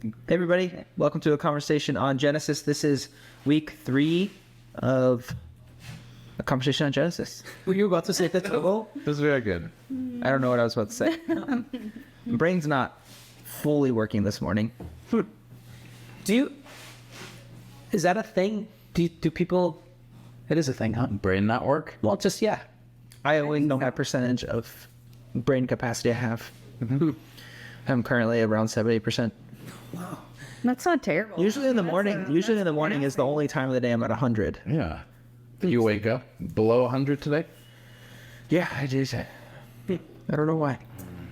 Hey everybody, welcome to a conversation on Genesis. This is week 3 of a conversation on Genesis. Were you about to say that? This is very good. I don't know what I was about to say. Brain's not fully working this morning. Is that a thing? Do people, it is a thing, huh? Brain not work? Well, just, yeah. I only know my percentage of brain capacity I have. I'm currently around 70%. Wow. That's not terrible. Usually in the morning is the only time of the day I'm at 100. Yeah. Did you wake up below 100 today? Yeah, I did. I don't know why.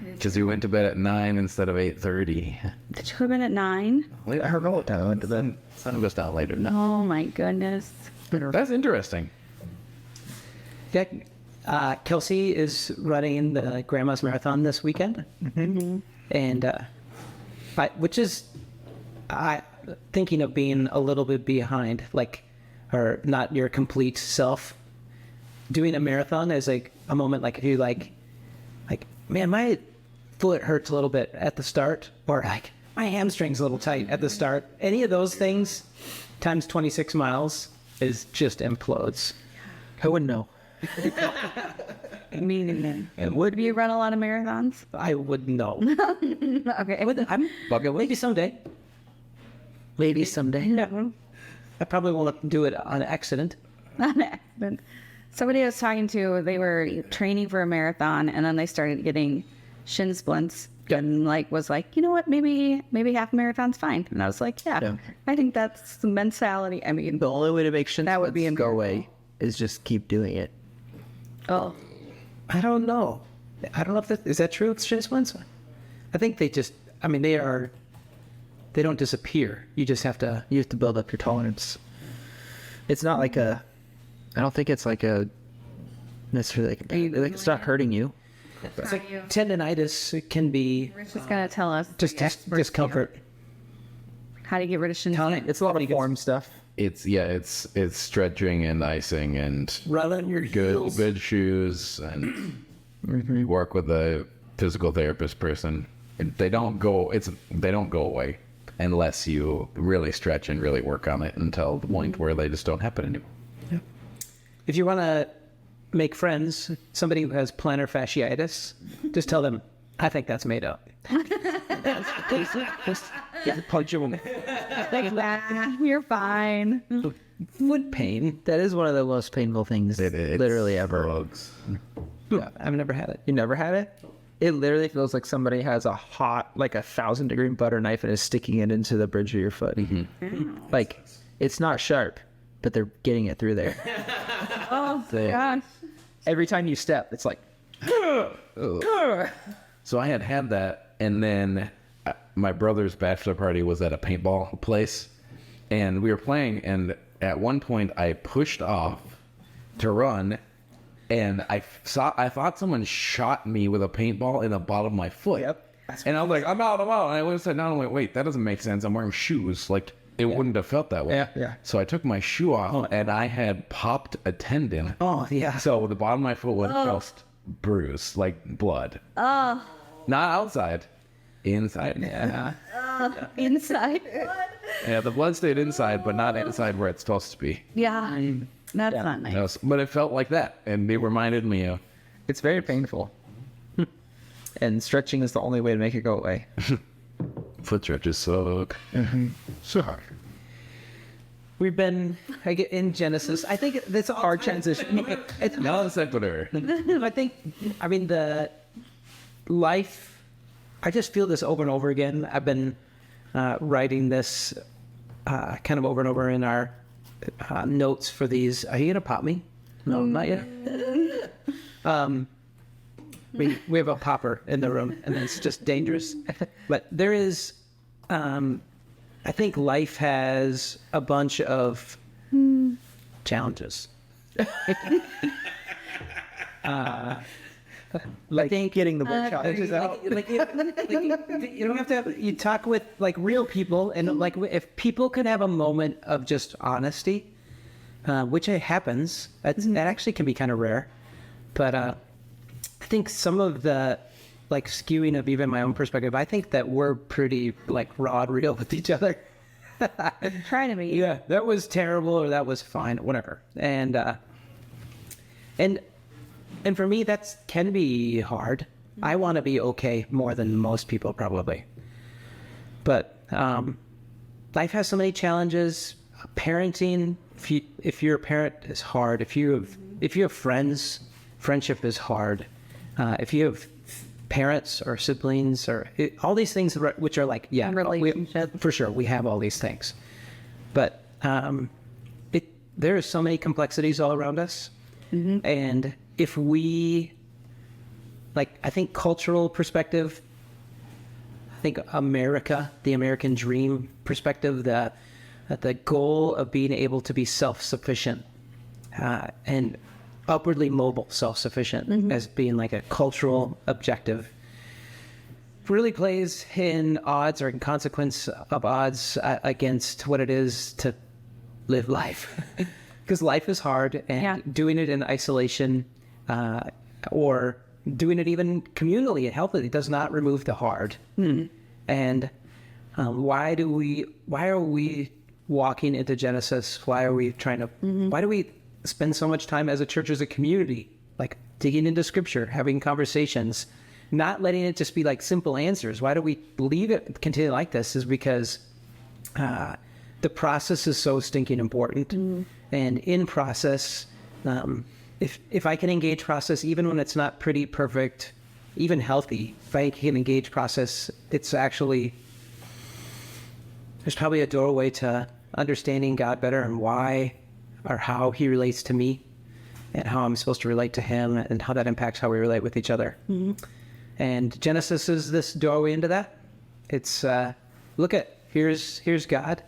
Because you went to bed at 9 instead of 8:30. Did you come in at 9? I heard all the time I went to bed. Sun goes down later. No. Oh my goodness. That's interesting. Yeah, Kelsey is running the Grandma's Marathon this weekend. Mm-hmm. And, thinking of being a little bit behind, or not your complete self. Doing a marathon is like a moment, like if you like, man, my foot hurts a little bit at the start, or like my hamstring's a little tight at the start. Any of those things times 26 miles is just implodes. I wouldn't know. Meaning, would you run a lot of marathons? I wouldn't know. Okay. Maybe someday. Maybe someday. No. I probably won't do it on accident. Somebody I was talking to, they were training for a marathon, and then they started getting shin splints, and was like, you know what, maybe half a marathon's fine. And I was like, yeah. I think that's the mentality. I mean, The only way to make shin That would be splints a go miracle. away is just keep doing it. oh, I don't know. I don't know if is that true? It's shin splints? I think they don't disappear. You just have to build up your tolerance. It's not like I don't think it's like a necessarily like it's not hurting you. It's like tendonitis. It can be Rich is gonna tell us just discomfort. how to get rid of shin splints. It's a lot of form stuff. It's stretching and icing and Run on your heels. good shoes and work with a physical therapist person. They don't go away unless you really stretch and really work on it until the point where they just don't happen anymore. Yeah. If you want to make friends, somebody who has plantar fasciitis, just tell them, I think that's made up. Punch your You're fine. Foot pain. That is one of the most painful things literally ever. Bugs. Yeah, I've never had it. You never had it? It literally feels like somebody has a hot, like 1,000-degree butter knife and is sticking it into the bridge of your foot. Like, it's not sharp, but they're getting it through there. Oh gosh. Every time you step, it's like... So I had that, and then my brother's bachelor party was at a paintball place, and we were playing, and at one point I pushed off to run, and I thought someone shot me with a paintball in the bottom of my foot. Yep. And I was like, I'm out. And I went upside down and went, wait, that doesn't make sense. I'm wearing shoes. Like, it wouldn't have felt that way. Yeah. So I took my shoe off, and I had popped a tendon. Oh, yeah. So the bottom of my foot was just bruised, like blood. Oh, Not outside. Inside. Yeah. inside. Yeah, the blood stayed inside, but not inside where it's supposed to be. Yeah, that's not nice. But it felt like that, and it reminded me of... It's very painful. And stretching is the only way to make it go away. Foot stretches suck. Suck. We've been in Genesis. I think that's a hard transition. Non sequitur. I mean, the life, I just feel this over and over again. I've been writing this kind of over and over in our notes for these. Are you going to pop me? No, not yet. We have a popper in the room, and it's just dangerous. But there is, I think life has a bunch of challenges. Like getting the word challenges out. You don't have to have, you talk with like real people, and like if people could have a moment of just honesty, which it happens, that actually can be kind of rare. But I think some of the like skewing of even my own perspective, I think that we're pretty like raw and real with each other. Trying to be. Yeah, that was terrible or that was fine, whatever. And for me, that can be hard. I want to be okay more than most people probably. But life has so many challenges. Parenting, if you're a parent, is hard. If you have friends, friendship is hard. If you have parents or siblings or all these things which are like, yeah, relationship. for sure, we have all these things. But there are so many complexities all around us. Mm-hmm. And if we, like, I think cultural perspective, I think the American dream perspective, that the goal of being able to be self-sufficient and upwardly mobile self-sufficient as being like a cultural objective really plays in odds or in consequence of odds against what it is to live life. Because life is hard, and doing it in isolation or doing it even communally and healthily does not remove the hard. And why are we walking into Genesis? Why are we trying to, why do we spend so much time as a church, as a community, like digging into scripture, having conversations, not letting it just be like simple answers? Why do we leave it continue like this? Is because the process is so stinking important. And in process, if I can engage process, even when it's not pretty perfect, even healthy, if I can engage process, it's actually, there's probably a doorway to understanding God better and why or how he relates to me and how I'm supposed to relate to him and how that impacts how we relate with each other. And Genesis is this doorway into that. It's, here's God.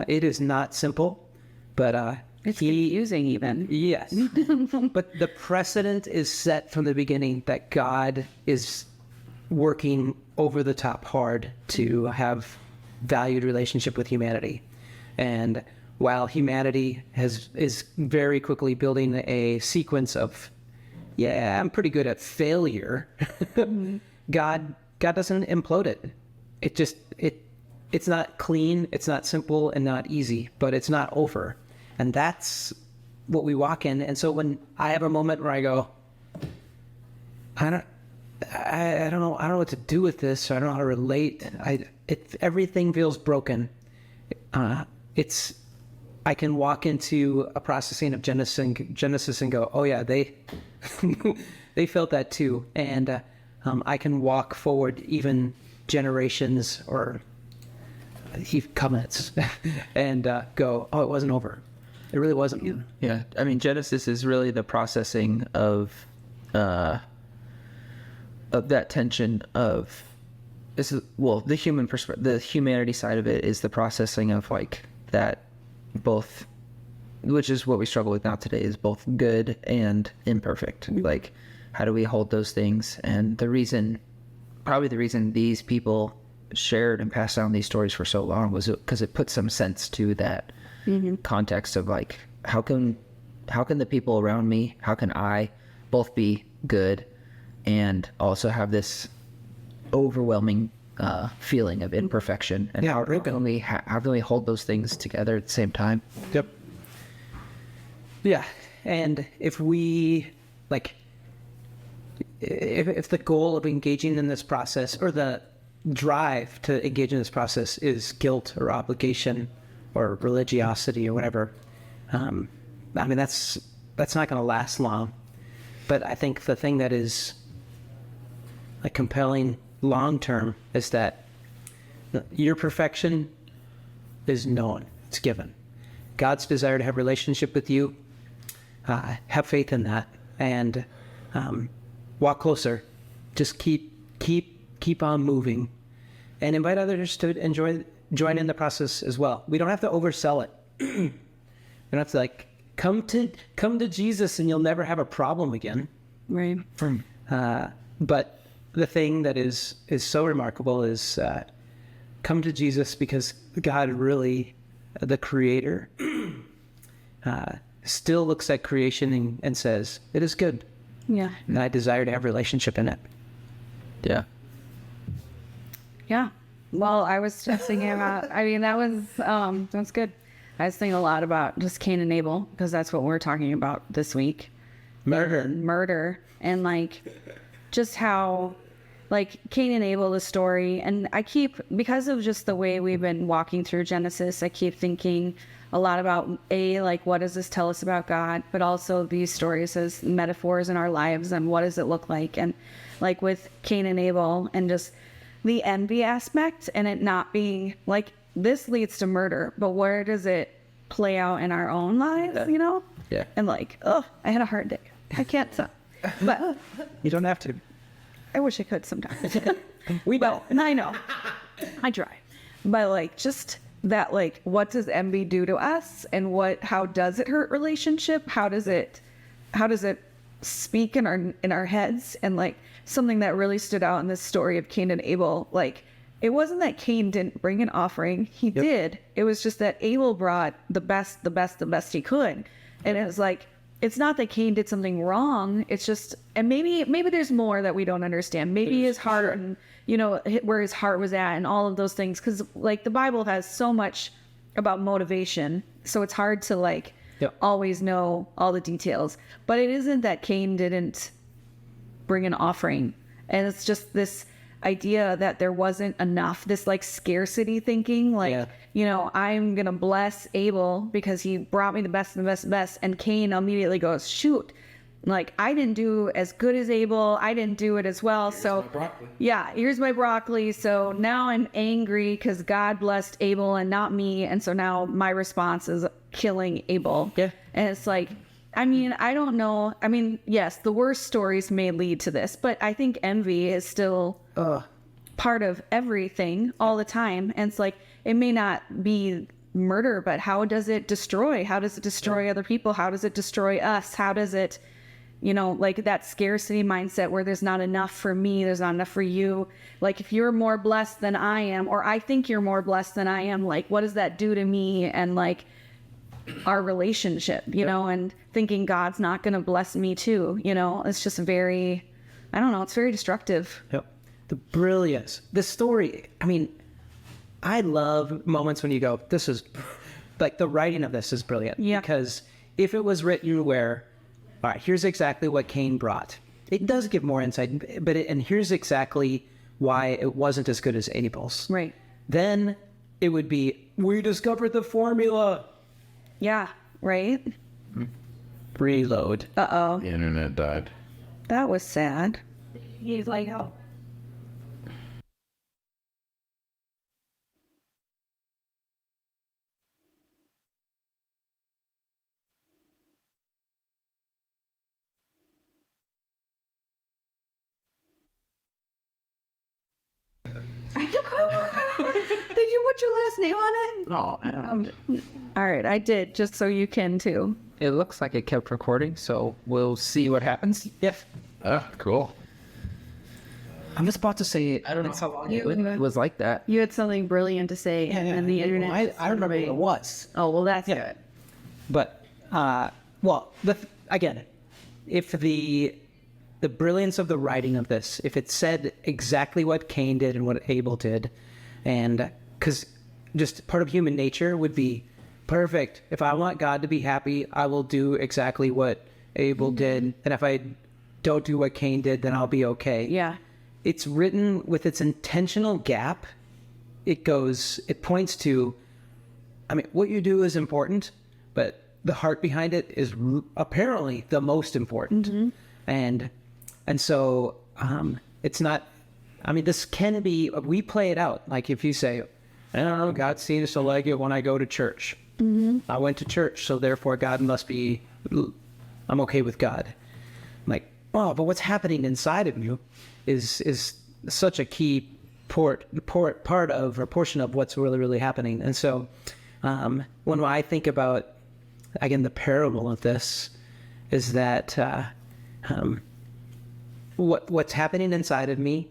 It is not simple, but it's confusing even. Yes. But the precedent is set from the beginning that God is working over the top hard to have valued relationship with humanity. And while humanity is very quickly building a sequence of, I'm pretty good at failure, God doesn't implode it. It's not clean, it's not simple and not easy, but it's not over. And that's what we walk in. And so when I have a moment where I go, I don't know what to do with this. I don't know how to relate. Everything feels broken. I can walk into a processing of Genesis and go, oh yeah, they they felt that too. And I can walk forward even generations or covenants and go, oh, it wasn't over. It really wasn't. Yeah. I mean, Genesis is really the processing of that tension of the human perspective. The humanity side of it is the processing of like that, both, which is what we struggle with now today, is both good and imperfect. Like, how do we hold those things? And probably the reason these people shared and passed down these stories for so long was because it put some sense to that context of like, how can the people around me, how can I both be good and also have this overwhelming feeling of imperfection, and how can we hold those things together at the same time? Yep. Yeah, and if we if the goal of engaging in this process, or the drive to engage in this process, is guilt or obligation or religiosity or whatever, I mean that's not going to last long. But I think the thing that is like compelling long term is that your perfection is known, it's given. God's desire to have a relationship with you, have faith in that, and walk closer. Just keep on moving, and invite others to join in the process as well. We don't have to oversell it. We don't have to like come to Jesus and you'll never have a problem again. Right. But the thing that is so remarkable is come to Jesus because God really, the Creator, still looks at creation and says, it is good. Yeah. And I desire to have a relationship in it. Yeah. Yeah. Well, I was just thinking about, I mean, that's good. I was thinking a lot about just Cain and Abel, because that's what we're talking about this week. Murder. And like, just how, like, Cain and Abel, the story. And because of just the way we've been walking through Genesis, I keep thinking a lot about, like, what does this tell us about God? But also these stories as metaphors in our lives, and what does it look like? And like with Cain and Abel, and just the envy aspect, and it not being like, this leads to murder, but where does it play out in our own lives, you know? Yeah. And like, oh, I had a hard day. I can't stop. But You don't have to. I wish I could sometimes. We know. And I know. I try. But like, just that, like, what does envy do to us, and how does it hurt relationship? How does it speak in our heads? And like, something that really stood out in this story of Cain and Abel, like, it wasn't that Cain didn't bring an offering. He did. It was just that Abel brought the best he could. And it was like, it's not that Cain did something wrong. It's just, and maybe there's more that we don't understand. Maybe his heart, and, you know, where his heart was at, and all of those things. Because like, the Bible has so much about motivation, so it's hard to like always know all the details. But it isn't that Cain didn't bring an offering, and it's just this idea that there wasn't enough, this like scarcity thinking, like, you know, I'm gonna bless Abel because he brought me the best and the best and best, and Cain immediately goes, shoot, like, I didn't do as good as Abel, I didn't do it as well, so here's my broccoli, so now I'm angry because God blessed Abel and not me, and so now my response is killing Abel. And it's like, I mean, I don't know. I mean, yes, the worst stories may lead to this, but I think envy is still part of everything all the time. And it's like, it may not be murder, but how does it destroy? How does it destroy other people? How does it destroy us? How does it, you know, like that scarcity mindset where there's not enough for me, there's not enough for you. Like, if you're more blessed than I am, or I think you're more blessed than I am, like, what does that do to me? And like, our relationship, you know, and thinking God's not going to bless me too, you know, it's just very, I don't know, it's very destructive. The brilliance, the story. I mean, I love moments when you go, this is like, the writing of this is brilliant. Because if it was written where, all right, here's exactly what Cain brought, it does give more insight, but and here's exactly why it wasn't as good as Abel's. Right. Then it would be, we discovered the formula. Yeah, right? Reload. Uh-oh. The internet died. That was sad. He's like, oh. Did you put your last name on it? No, I don't. All right, I did, just so you can too. It looks like it kept recording, so we'll see what happens. Oh, cool. I'm just about to say, I don't know how long it was like that. You had something brilliant to say, and the internet. I remember what it was. Oh, well, that's good. But, well, again, if the brilliance of the writing of this, if it said exactly what Cain did and what Abel did, and because just part of human nature would be, perfect, if I want God to be happy, I will do exactly what Abel did, and if I don't do what Cain did, then I'll be okay. Yeah. It's written with its intentional gap. It points to, I mean, what you do is important, but the heart behind it is apparently the most important. And so it's not, I mean, this can be, we play it out. Like if you say, I don't know, God seems to like it when I go to church. I went to church, so therefore God must be, I'm okay with God. I'm like, oh, but what's happening inside of you is such a key part of, or portion of what's really, really happening. And so when I think about, again, the parable of this is that what's happening inside of me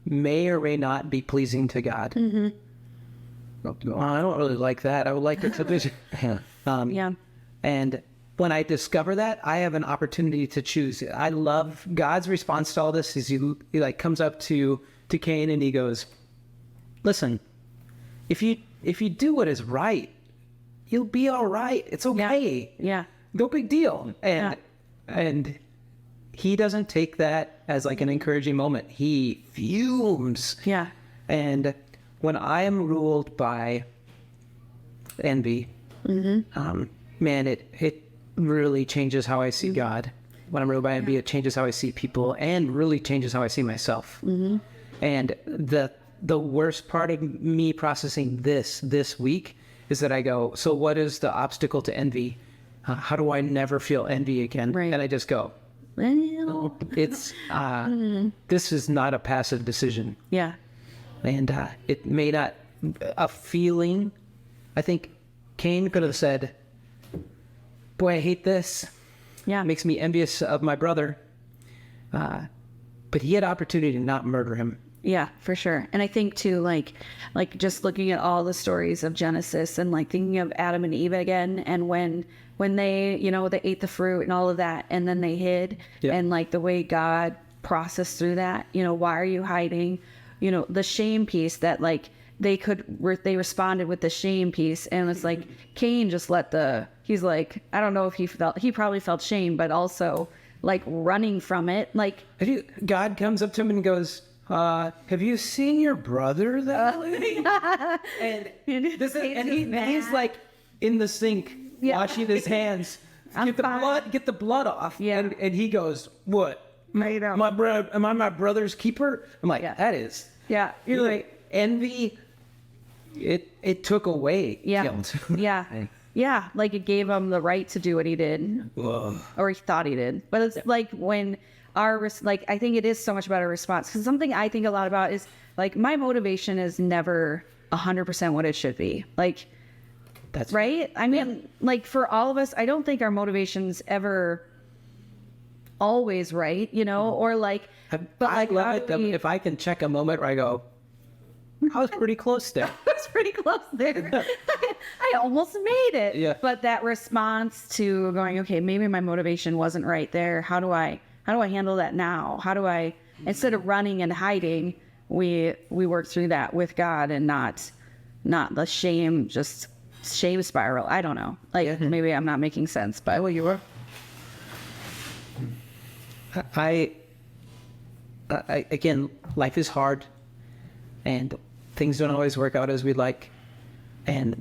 may or may not be pleasing to God. I don't really like that. I would like it to be. Yeah. And when I discover that, I have an opportunity to choose. I love God's response to all this. Is he like comes up to Cain and he goes, "Listen, if you do what is right, you'll be all right. It's okay. Yeah. No big deal." And he doesn't take that as like an encouraging moment. He fumes. Yeah. And when I am ruled by envy, man, it really changes how I see God. When I'm ruled by envy, it changes how I see people and really changes how I see myself. And the worst part of me processing this week is that I go, so what is the obstacle to envy? How do I never feel envy again? Right. And I just go, Well, it's this is not a passive decision. yeah. And it may not, a feeling, I think Cain could have said, boy, I hate this. Yeah. It makes me envious of my brother. But he had opportunity to not murder him. Yeah, for sure. And I think too, like just looking at all the stories of Genesis and like thinking of Adam and Eve again, and when they, they ate the fruit and all of that, and then they hid, and like the way God processed through that, why are you hiding? The shame piece that like they responded with the shame piece, and it's like Cain just he's like, I don't know if he probably felt shame, but also like running from it. Like God comes up to him and goes, have you seen your brother that way? And he's like in the sink washing his hands. Get the blood off. Yeah. And he goes, what? Am I my brother's keeper? I'm like, that is. Yeah. You're right. Envy, it took away guilt. Yeah. Yeah. Like it gave him the right to do what he did. Whoa. Or he thought he did. But it's like when I think it is so much about our response. Because something I think a lot about is like my motivation is never 100% what it should be. Like, that's right. I mean, like for all of us, I don't think our motivation's ever always right, or like, but I like, love it if I can check a moment where I go, I was pretty close there. That's pretty close there. I almost made it. Yeah. But that response to going, okay, maybe my motivation wasn't right there. How do I handle that now? How do I, instead of running and hiding, we work through that with God and not the shame spiral. I don't know. Like maybe I'm not making sense, but well, you were. Again, life is hard and things don't always work out as we'd like. And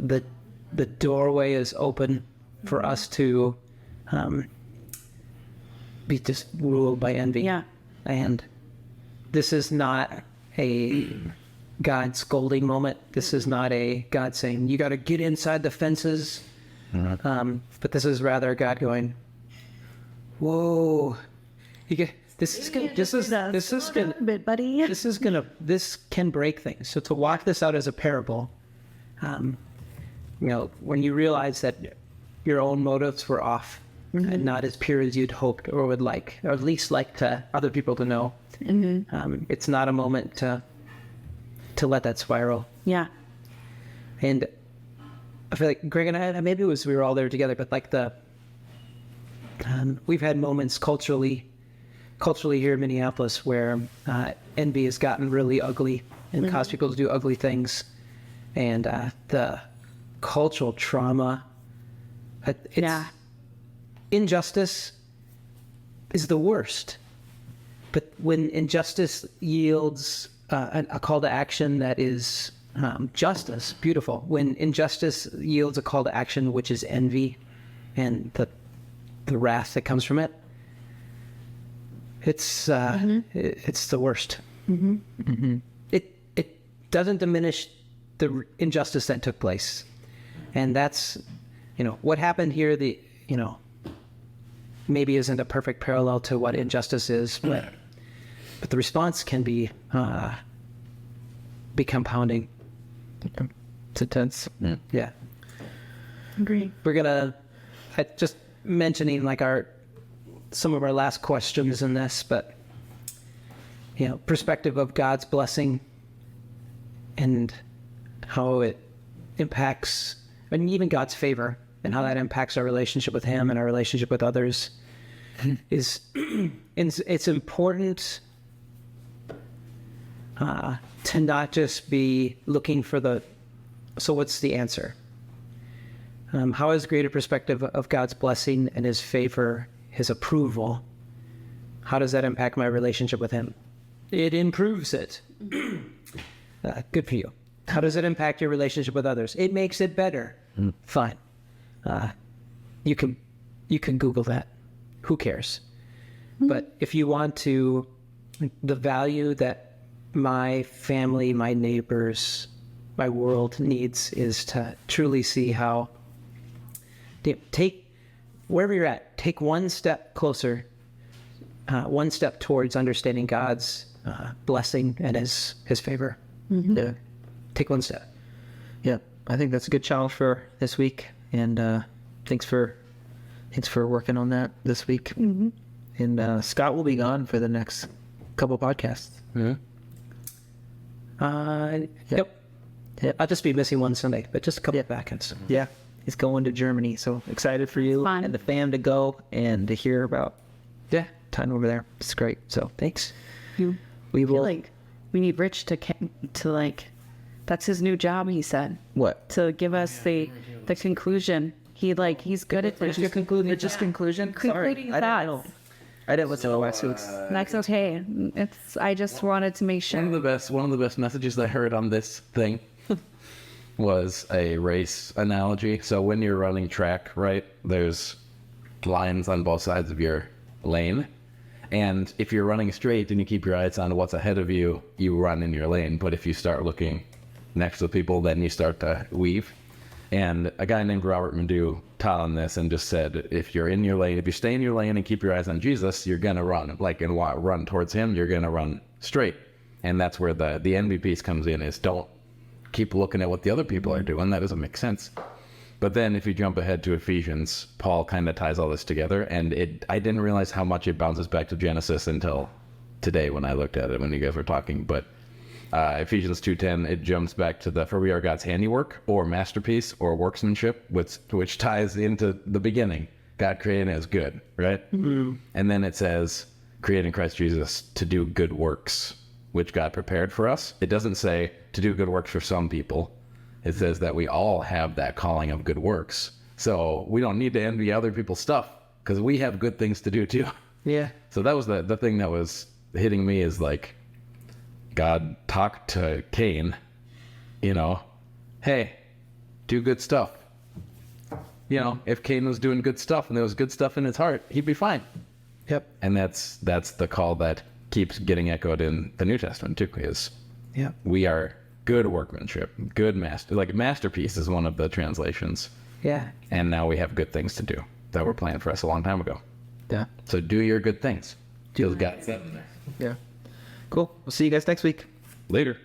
the doorway is open for us to be just ruled by envy. Yeah. And this is not a God scolding moment. This is not a God saying, you got to get inside the fences. But this is rather God going, whoa, this can break things. So to walk this out as a parable, when you realize that your own motives were off and not as pure as you'd hoped or would like, or at least like to other people to know, it's not a moment to let that spiral. Yeah. And I feel like Greg and I, maybe it was we were all there together, but like we've had moments culturally here in Minneapolis where envy has gotten really ugly and caused people to do ugly things. And the cultural trauma, injustice is the worst. But when injustice yields a call to action that is justice, beautiful. When injustice yields a call to action, which is envy and the wrath that comes from it, it's the worst. It doesn't diminish the injustice that took place, and that's what happened here. Maybe isn't a perfect parallel to what injustice is, but the response can be compounding. It's intense. Yeah. Agree. We're gonna just mentioning like some of our last questions in this, but perspective of God's blessing and how it impacts, and even God's favor and how that impacts our relationship with him and our relationship with others is it's important to not just be looking for so what's the answer? How is greater perspective of God's blessing and his favor, his approval, how does that impact my relationship with him? It improves it. Good for you. How does it impact your relationship with others? It makes it better. Fine. You can Google that. Who cares? But if you want to, the value that my family, my neighbors, my world needs is to truly see how, take, wherever you're at, take one step closer, one step towards understanding God's blessing and his favor. Yeah. Take one step. Yeah. I think that's a good challenge for this week. And thanks for working on that this week. And Scott will be gone for the next couple podcasts. Yep. I'll just be missing one Sunday, but just a couple of backends. Yeah. He's going to Germany. So excited for you Fun. and the fam to go and to hear about time over there. It's great. So thanks. You We feel will. like we need Rich to like, that's his new job, he said, What? to give us the conclusion. He's good at Just conclusion. concluding thoughts. I didn't listen to last week's. That's okay. I just wanted to make sure. One of the best messages I heard on this thing was a race analogy. So when you're running track, right, there's lines on both sides of your lane. And if you're running straight and you keep your eyes on what's ahead of you, you run in your lane. But if you start looking next to people, then you start to weave. And a guy named Robert Madu taught on this and just said, if you're in your lane, if you stay in your lane and keep your eyes on Jesus, you're going to run. And run towards him, you're going to run straight. And that's where the envy piece comes in, is don't keep looking at what the other people are doing. That doesn't make sense. But then if you jump ahead to Ephesians, Paul kind of ties all this together. And I didn't realize how much it bounces back to Genesis until today when I looked at it, when you guys were talking. But Ephesians 2:10, it jumps back to for we are God's handiwork or masterpiece or workmanship, which ties into the beginning. God created as good, right? Mm-hmm. And then it says, created in Christ Jesus to do good works, which God prepared for us. It doesn't say to do good works for some people. It says that we all have that calling of good works. So we don't need to envy other people's stuff because we have good things to do too. Yeah. So that was the thing that was hitting me, is like, God talked to Cain, hey, do good stuff. If Cain was doing good stuff and there was good stuff in his heart, he'd be fine. Yep. And that's the call that keeps getting echoed in the New Testament too, is we are good workmanship, good masterpiece is one of the translations. Yeah. And now we have good things to do that were planned for us a long time ago. Yeah. So do your good things. God said in there. Yeah. Cool. We'll see you guys next week. Later.